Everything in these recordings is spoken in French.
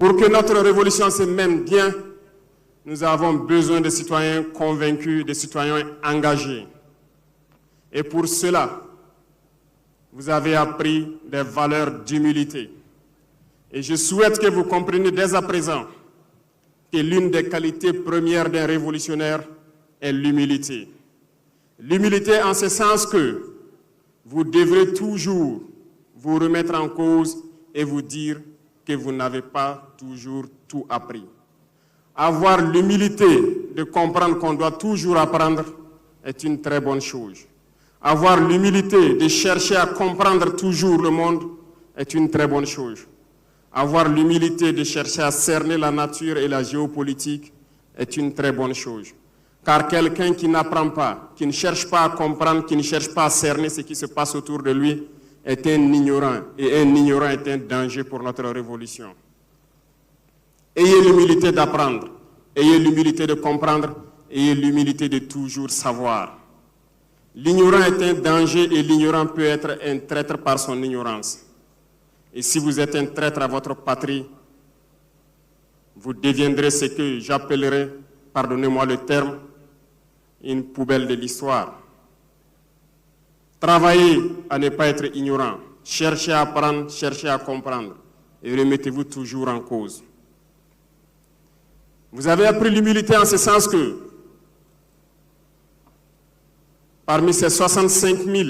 Pour que notre révolution se mène bien, nous avons besoin de citoyens convaincus, de citoyens engagés. Et pour cela, vous avez appris des valeurs d'humilité. Et je souhaite que vous compreniez dès à présent que l'une des qualités premières d'un révolutionnaire est l'humilité. L'humilité en ce sens que vous devrez toujours vous remettre en cause et vous dire que vous n'avez pas toujours tout appris. Avoir l'humilité de comprendre qu'on doit toujours apprendre est une très bonne chose. Avoir l'humilité de chercher à comprendre toujours le monde est une très bonne chose. Avoir l'humilité de chercher à cerner la nature et la géopolitique est une très bonne chose. Car quelqu'un qui n'apprend pas, qui ne cherche pas à comprendre, qui ne cherche pas à cerner ce qui se passe autour de lui, est un ignorant. Et un ignorant est un danger pour notre révolution. Ayez l'humilité d'apprendre, ayez l'humilité de comprendre, ayez l'humilité de toujours savoir. L'ignorant est un danger et l'ignorant peut être un traître par son ignorance. Et si vous êtes un traître à votre patrie, vous deviendrez ce que j'appellerai, pardonnez-moi le terme, une poubelle de l'histoire. Travaillez à ne pas être ignorant, cherchez à apprendre, cherchez à comprendre et remettez-vous toujours en cause. Vous avez appris l'humilité en ce sens que parmi ces 65 000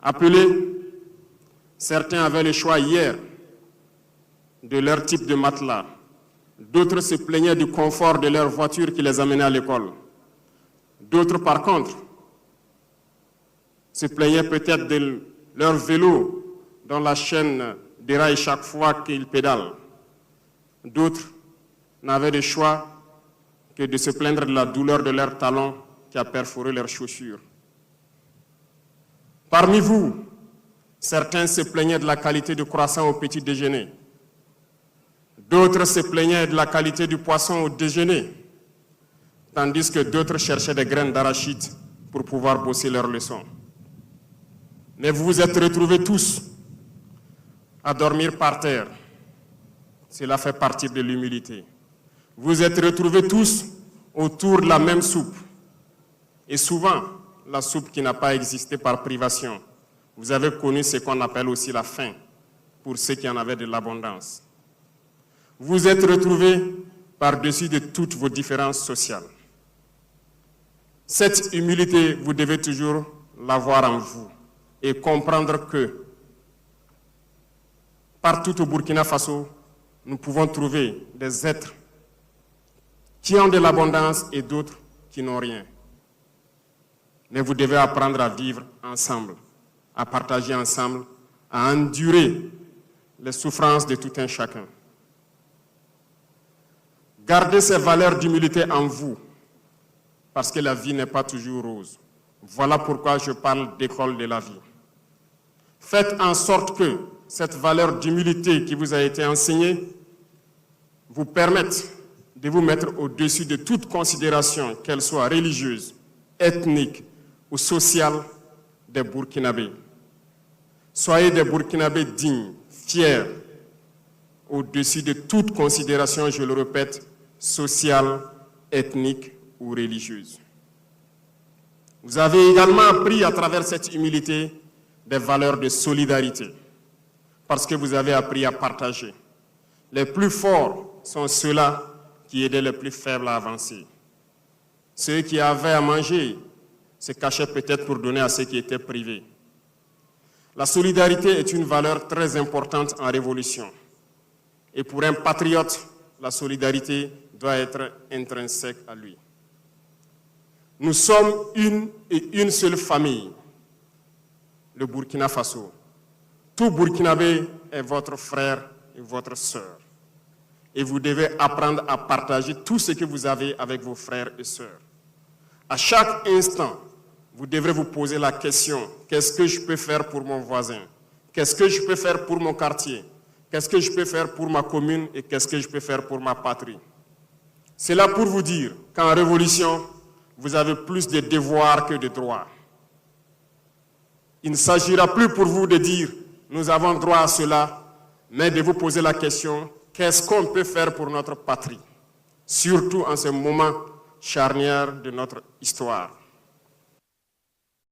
appelés, certains avaient le choix hier de leur type de matelas. D'autres se plaignaient du confort de leur voiture qui les amenait à l'école. D'autres, par contre, se plaignaient peut-être de leur vélo dont la chaîne déraille chaque fois qu'ils pédalent. D'autres n'avaient de choix que de se plaindre de la douleur de leurs talons qui a perforé leurs chaussures. Parmi vous, certains se plaignaient de la qualité du croissant au petit déjeuner. D'autres se plaignaient de la qualité du poisson au déjeuner, tandis que d'autres cherchaient des graines d'arachide pour pouvoir bosser leurs leçons. Mais vous vous êtes retrouvés tous à dormir par terre. Cela fait partie de l'humilité. Vous vous êtes retrouvés tous autour de la même soupe. Et souvent, la soupe qui n'a pas existé par privation. Vous avez connu ce qu'on appelle aussi la faim, pour ceux qui en avaient de l'abondance. Vous êtes retrouvés par-dessus de toutes vos différences sociales. Cette humilité, vous devez toujours l'avoir en vous et comprendre que partout au Burkina Faso, nous pouvons trouver des êtres qui ont de l'abondance et d'autres qui n'ont rien. Mais vous devez apprendre à vivre ensemble, à partager ensemble, à endurer les souffrances de tout un chacun. Gardez ces valeurs d'humilité en vous, parce que la vie n'est pas toujours rose. Voilà pourquoi je parle d'école de la vie. Faites en sorte que cette valeur d'humilité qui vous a été enseignée vous permette de vous mettre au-dessus de toute considération, qu'elle soit religieuse, ethnique ou sociale, des Burkinabés. Soyez des Burkinabés dignes, fiers, au-dessus de toute considération, je le répète, sociale, ethnique ou religieuse. Vous avez également appris à travers cette humilité des valeurs de solidarité, parce que vous avez appris à partager. Les plus forts sont ceux-là qui aidaient les plus faibles à avancer. Ceux qui avaient à manger se cachaient peut-être pour donner à ceux qui étaient privés. La solidarité est une valeur très importante en révolution. Et pour un patriote, la solidarité doit être intrinsèque à lui. Nous sommes une et une seule famille, le Burkina Faso. Tout Burkinabé est votre frère et votre sœur. Et vous devez apprendre à partager tout ce que vous avez avec vos frères et sœurs. À chaque instant, vous devrez vous poser la question, qu'est-ce que je peux faire pour mon voisin? Qu'est-ce que je peux faire pour mon quartier? Qu'est-ce que je peux faire pour ma commune et qu'est-ce que je peux faire pour ma patrie? C'est là pour vous dire qu'en révolution, vous avez plus de devoirs que de droits. Il ne s'agira plus pour vous de dire « nous avons droit à cela », mais de vous poser la question qu'est-ce qu'on peut faire pour notre patrie, surtout en ce moment charnière de notre histoire.